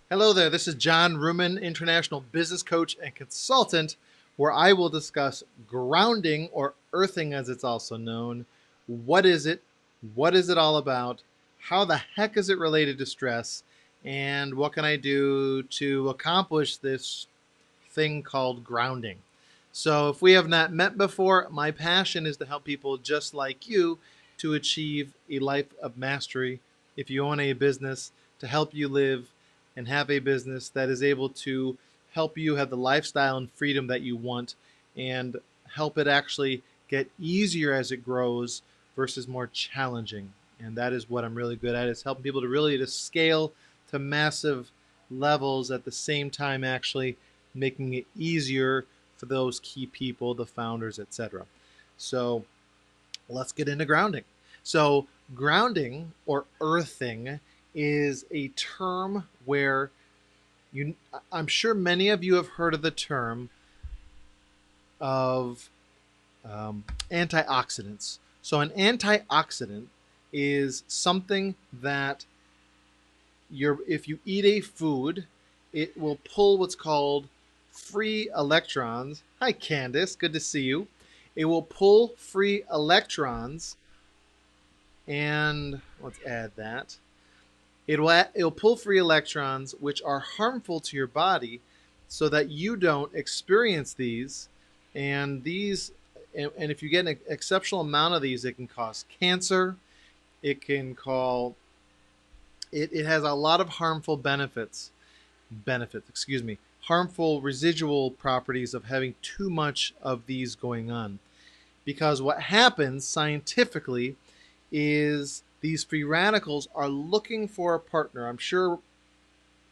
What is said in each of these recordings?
Hello there, this is John Ruman, International Business Coach and Consultant, where I will discuss grounding or earthing as it's also known. What is it? What is it all about? How the heck is it related to stress? And what can I do to accomplish this thing called grounding? So, if we have not met before, my passion is to help people just like you to achieve a life of mastery. If you own a business, to help you live and have a business that is able to help you have the lifestyle and freedom that you want and help it actually get easier as it grows versus more challenging. And that is what I'm really good at, is helping people to really to scale to massive levels at the same time actually making it easier for those key people, the founders, etc. So let's get into grounding. So, grounding or earthing is a term where I'm sure many of you have heard of the term of antioxidants. So, an antioxidant is something that if you eat a food, it will pull what's called free electrons. Hi, Candace. Good to see you. It will pull free electrons, and let's add that. It'll pull free electrons, which are harmful to your body, so that you don't experience these. And and if you get an exceptional amount of these, it can cause cancer. It can call it has a lot of harmful excuse me, harmful residual properties of having too much of these going on. Because what happens scientifically is these free radicals are looking for a partner. I'm sure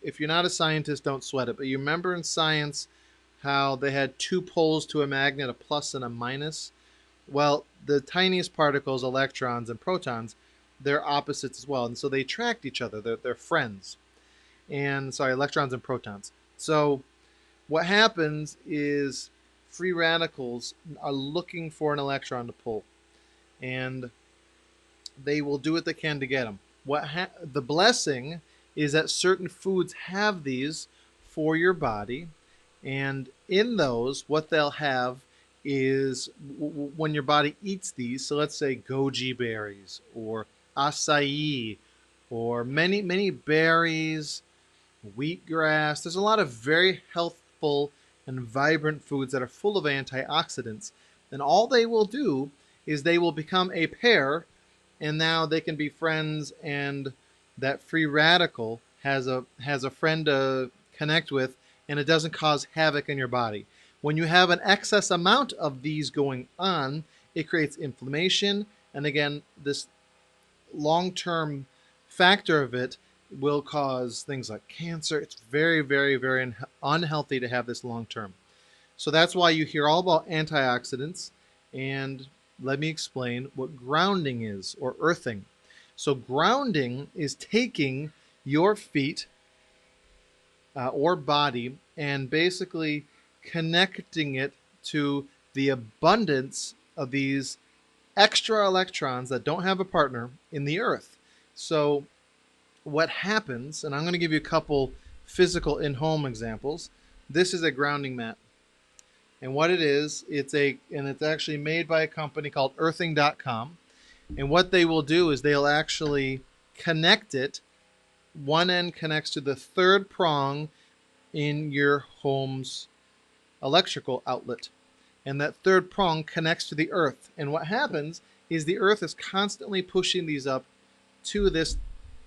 if you're not a scientist, don't sweat it, but you remember in science how they had two poles to a magnet, a plus and a minus? Well, the tiniest particles, electrons and protons, they're opposites as well. And so they attract each other. They're friends. And sorry, electrons and protons. So what happens is free radicals are looking for an electron to pull, and they will do what they can to get them. The blessing is that certain foods have these for your body, and in those, what they'll have is when your body eats these. So let's say goji berries or acai or many berries, wheatgrass. There's a lot of very healthful and vibrant foods that are full of antioxidants. And all they will do is they will become a pair, and now they can be friends, and that free radical has a friend to connect with, and it doesn't cause havoc in your body. When you have an excess amount of these going on, it creates inflammation, and again, this long-term factor of it will cause things like cancer. It's very, very, very unhealthy to have this long term. So that's why you hear all about antioxidants. And let me explain what grounding is, or earthing. So grounding is taking your feet or body and basically connecting it to the abundance of these extra electrons that don't have a partner in the earth. So what happens, and I'm going to give you a couple physical in-home examples. This is a grounding mat. And what it is, it's actually made by a company called earthing.com. And what they will do is they'll actually connect it. One end connects to the third prong in your home's electrical outlet. And that third prong connects to the earth. And what happens is the earth is constantly pushing these up to this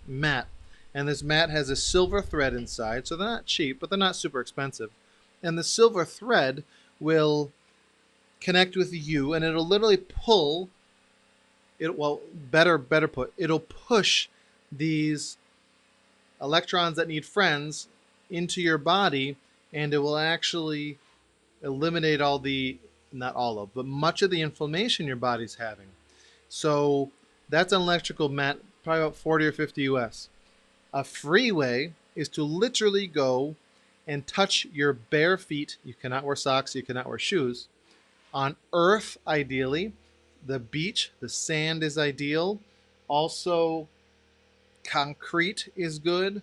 mat. And this mat has a silver thread inside, so they're not cheap, but they're not super expensive. And the silver thread will connect with you, and it'll literally pull it. Well, better put, it'll push these electrons that need friends into your body, and it will actually eliminate not all of, but much of the inflammation your body's having. So that's an electrical mat, probably about 40 or 50 US. A free way is to literally go and touch your bare feet. You cannot wear socks, you cannot wear shoes. On earth, ideally. The beach, the sand is ideal. Also, concrete is good.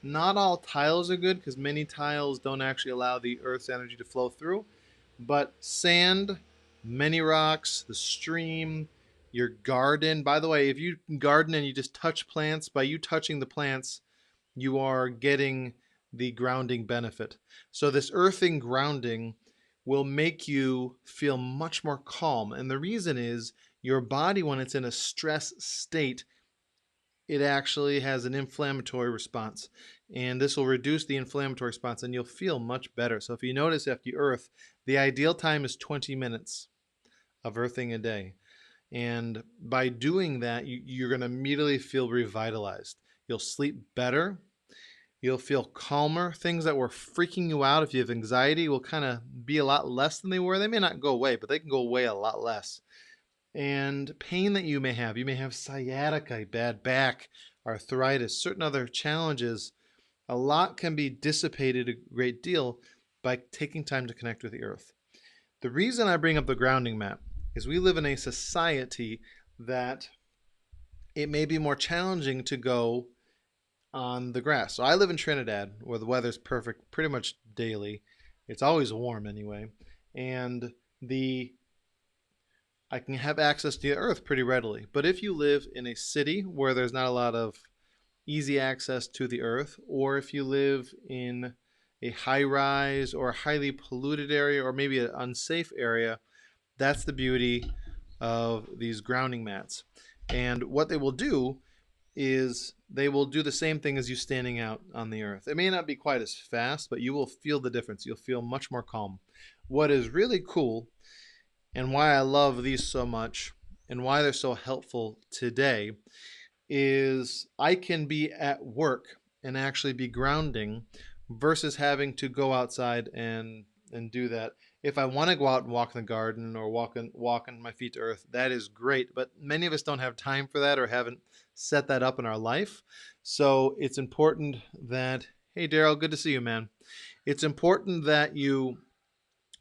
Not all tiles are good because many tiles don't actually allow the Earth's energy to flow through. But sand, many rocks, the stream, your garden. By the way, if you garden and you just touch plants, by you touching the plants, you are getting the grounding benefit. So, this earthing grounding will make you feel much more calm. And the reason is your body, when it's in a stress state, it actually has an inflammatory response. And this will reduce the inflammatory response and you'll feel much better. So, if you notice after you earth, the ideal time is 20 minutes of earthing a day. And by doing that, you're going to immediately feel revitalized. You'll sleep better. You'll feel calmer. Things that were freaking you out, if you have anxiety, will kind of be a lot less than they were. They may not go away, but they can go away a lot less. And pain that you may have sciatica, bad back, arthritis, certain other challenges. A lot can be dissipated a great deal by taking time to connect with the earth. The reason I bring up the grounding mat is we live in a society that it may be more challenging to go on the grass. So I live in Trinidad where the weather's perfect pretty much daily. It's always warm anyway. And the I can have access to the earth pretty readily. But if you live in a city where there's not a lot of easy access to the earth, or if you live in a high rise or a highly polluted area or maybe an unsafe area, that's the beauty of these grounding mats. And what they will do is they will do the same thing as you standing out on the earth. It may not be quite as fast, but you will feel the difference. You'll feel much more calm. What is really cool and why I love these so much and why they're so helpful today is I can be at work and actually be grounding versus having to go outside and do that. If I want to go out and walk in the garden or walk on my feet to earth, that is great. But many of us don't have time for that or haven't set that up in our life. So it's important that, hey, Daryl, good to see you, man. It's important that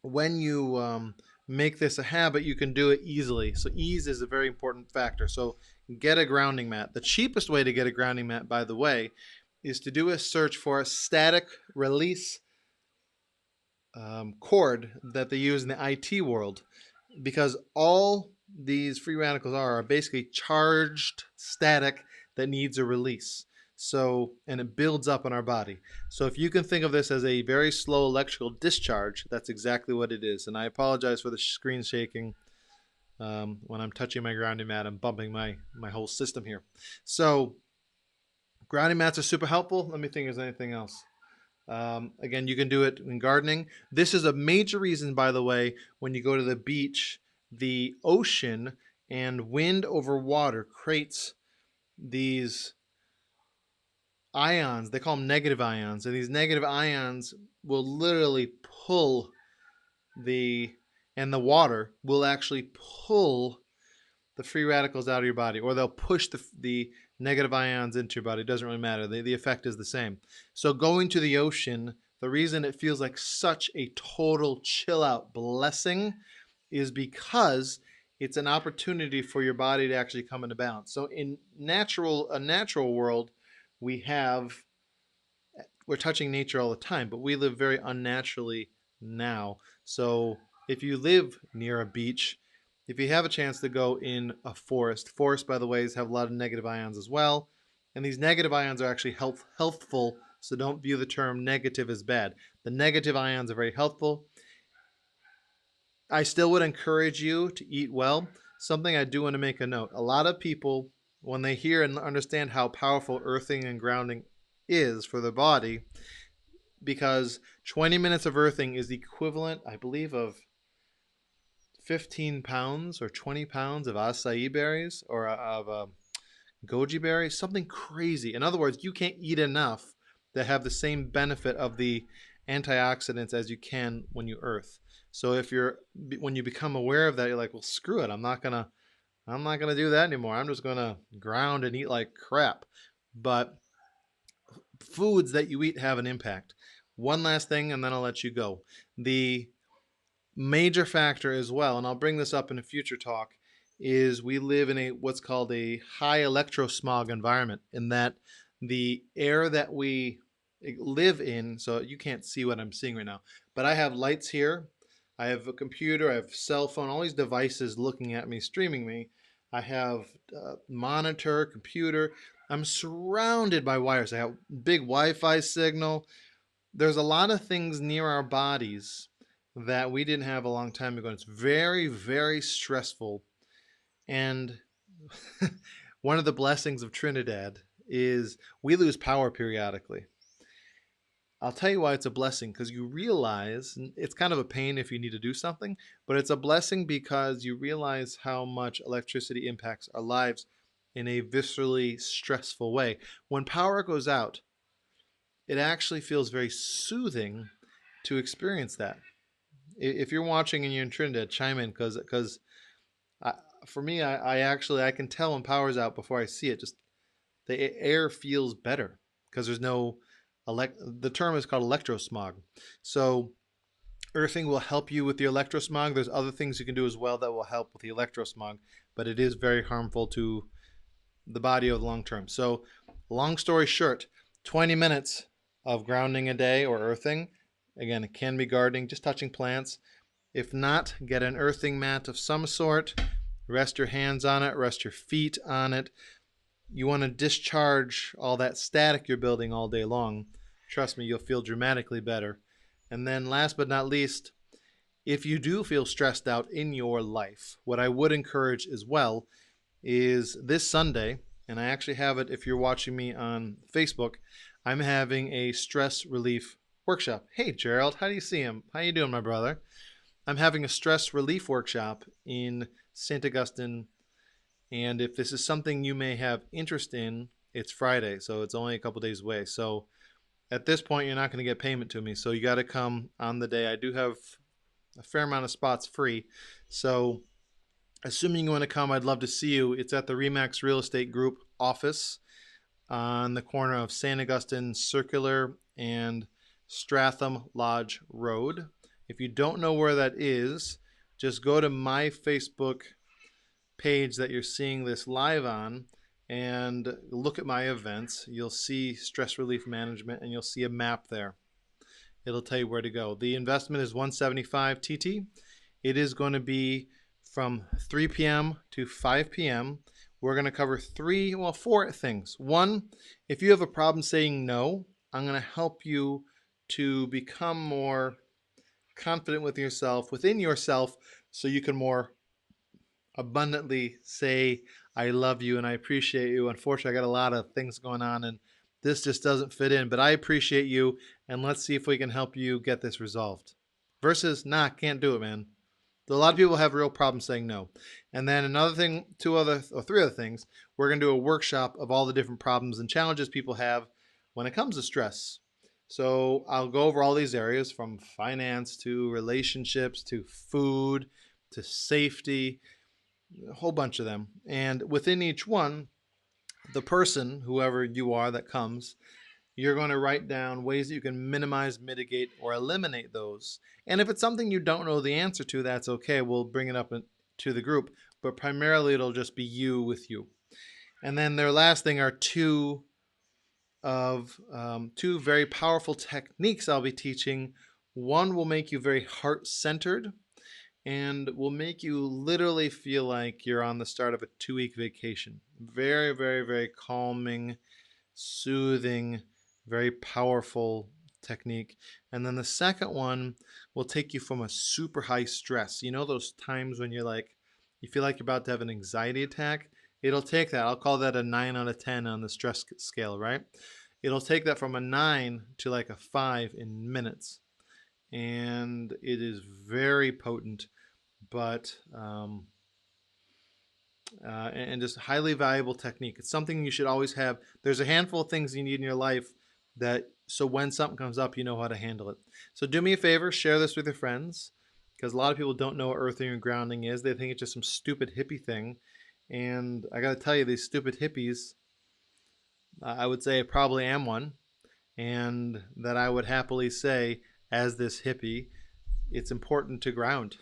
when you make this a habit, you can do it easily. So ease is a very important factor. So get a grounding mat. The cheapest way to get a grounding mat, by the way, is to do a search for a static release cord that they use in the IT world, because all these free radicals are basically charged static that needs a release. So, and it builds up in our body. So, if you can think of this as a very slow electrical discharge, that's exactly what it is. And I apologize for the screen shaking when I'm touching my grounding mat and bumping my whole system here. So, grounding mats are super helpful. Let me think if there's anything else. Again, you can do it in gardening. This is a major reason, by the way, when you go to the beach, the ocean and wind over water creates these ions. They call them negative ions. And these negative ions will literally pull the, and the water will actually pull the free radicals out of your body, or they'll push the negative ions into your body. It doesn't really matter. The effect is the same. So going to the ocean, the reason it feels like such a total chill out blessing is because it's an opportunity for your body to actually come into balance. So in a natural world, we have we're touching nature all the time, but we live very unnaturally now. So if you live near a beach, if you have a chance to go in a forest, forests, by the way, have a lot of negative ions as well. And these negative ions are actually healthful, so don't view the term negative as bad. The negative ions are very helpful. I still would encourage you to eat well. Something I do want to make a note. A lot of people, when they hear and understand how powerful earthing and grounding is for the body, because 20 minutes of earthing is the equivalent, I believe, of 15 pounds or 20 pounds of acai berries or of goji berries, something crazy. In other words, you can't eat enough that have the same benefit of the antioxidants as you can when you earth. So when you become aware of that, you're like, well, screw it. I'm not gonna do that anymore. I'm just gonna ground and eat like crap. But foods that you eat have an impact. One last thing, and then I'll let you go. The major factor as well, and I'll bring this up in a future talk, is we live in what's called a high electrosmog environment, in that the air that we live in, so you can't see what I'm seeing right now. But I have lights here. I have a computer. I have cell phone. All these devices looking at me, streaming me. I have monitor, computer. I'm surrounded by wires. I have big Wi-Fi signal. There's a lot of things near our bodies that we didn't have a long time ago. And it's very, very stressful. And one of the blessings of Trinidad is we lose power periodically. I'll tell you why it's a blessing, because you realize it's kind of a pain if you need to do something, but it's a blessing because you realize how much electricity impacts our lives in a viscerally stressful way. When power goes out, it actually feels very soothing to experience that. If you're watching and you're in Trinidad, chime in, because for me, I actually I can tell when power's out before I see it. Just the air feels better because there's no the term is called electrosmog. So earthing will help you with the electrosmog. There's other things you can do as well that will help with the electrosmog, but it is very harmful to the body over the long term. So long story short, 20 minutes of grounding a day or earthing. Again, it can be gardening, just touching plants. If not, get an earthing mat of some sort. Rest your hands on it, rest your feet on it. You want to discharge all that static you're building all day long. Trust me, you'll feel dramatically better. And then last but not least, if you do feel stressed out in your life, what I would encourage as well is this Sunday, and I actually have it if you're watching me on Facebook, I'm having a stress relief workshop. Hey Gerald, how do you see him? How you doing, my brother? I'm having a stress relief workshop in St. Augustine, and if this is something you may have interest in, it's Friday, so it's only a couple days away. So at this point, you're not going to get payment to me, so you got to come on the day. I do have a fair amount of spots free, so assuming you want to come, I'd love to see you. It's at the Remax Real Estate Group office on the corner of St. Augustine Circular and Stratham Lodge Road. If you don't know where that is, just go to my Facebook page that you're seeing this live on and look at my events. You'll see stress relief management and you'll see a map there. It'll tell you where to go. The investment is 175 TT. It is going to be from 3 p.m. to 5 p.m. We're going to cover four things. One, if you have a problem saying no, I'm going to help you to become more confident within yourself, so you can more abundantly say, I love you and I appreciate you. Unfortunately, I got a lot of things going on and this just doesn't fit in, but I appreciate you and let's see if we can help you get this resolved. Versus, nah, can't do it, man. A lot of people have real problems saying no. And then another thing, three other things, we're going to do a workshop of all the different problems and challenges people have when it comes to stress. So I'll go over all these areas from finance to relationships to food to safety, a whole bunch of them. And within each one, the person, whoever you are that comes, you're going to write down ways that you can minimize, mitigate, or eliminate those. And if it's something you don't know the answer to, that's okay. We'll bring it up to the group. But primarily, it'll just be you with you. And then their last thing are two very powerful techniques I'll be teaching. One will make you very heart-centered and will make you literally feel like you're on the start of a 2-week vacation. Very, very, very calming, soothing, very powerful technique. And then the second one will take you from a super high stress. You know those times when you feel like you're about to have an anxiety attack? It'll take that. I'll call that a 9 out of 10 on the stress scale, right? It'll take that from a 9 to like a 5 in minutes. And it is very potent, but and just highly valuable technique. It's something you should always have. There's a handful of things you need in your life so when something comes up, you know how to handle it. So do me a favor, share this with your friends, because a lot of people don't know what earthing and grounding is. They think it's just some stupid hippie thing. And I got to tell you, these stupid hippies, I would say I probably am one, and that I would happily say, as this hippie, it's important to ground.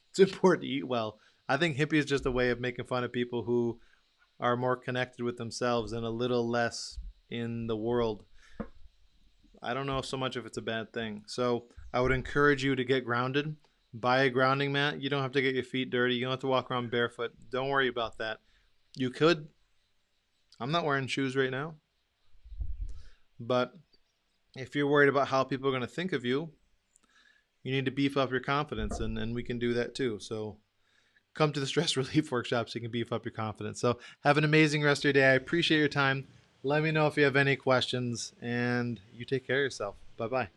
It's important to eat well. I think hippie is just a way of making fun of people who are more connected with themselves and a little less in the world. I don't know so much if it's a bad thing. So I would encourage you to get grounded. Buy a grounding mat. You don't have to get your feet dirty. You don't have to walk around barefoot. Don't worry about that. You could. I'm not wearing shoes right now. But if you're worried about how people are going to think of you, you need to beef up your confidence, and we can do that too. So come to the stress relief workshop so you can beef up your confidence. So have an amazing rest of your day. I appreciate your time. Let me know if you have any questions, and you take care of yourself. Bye-bye.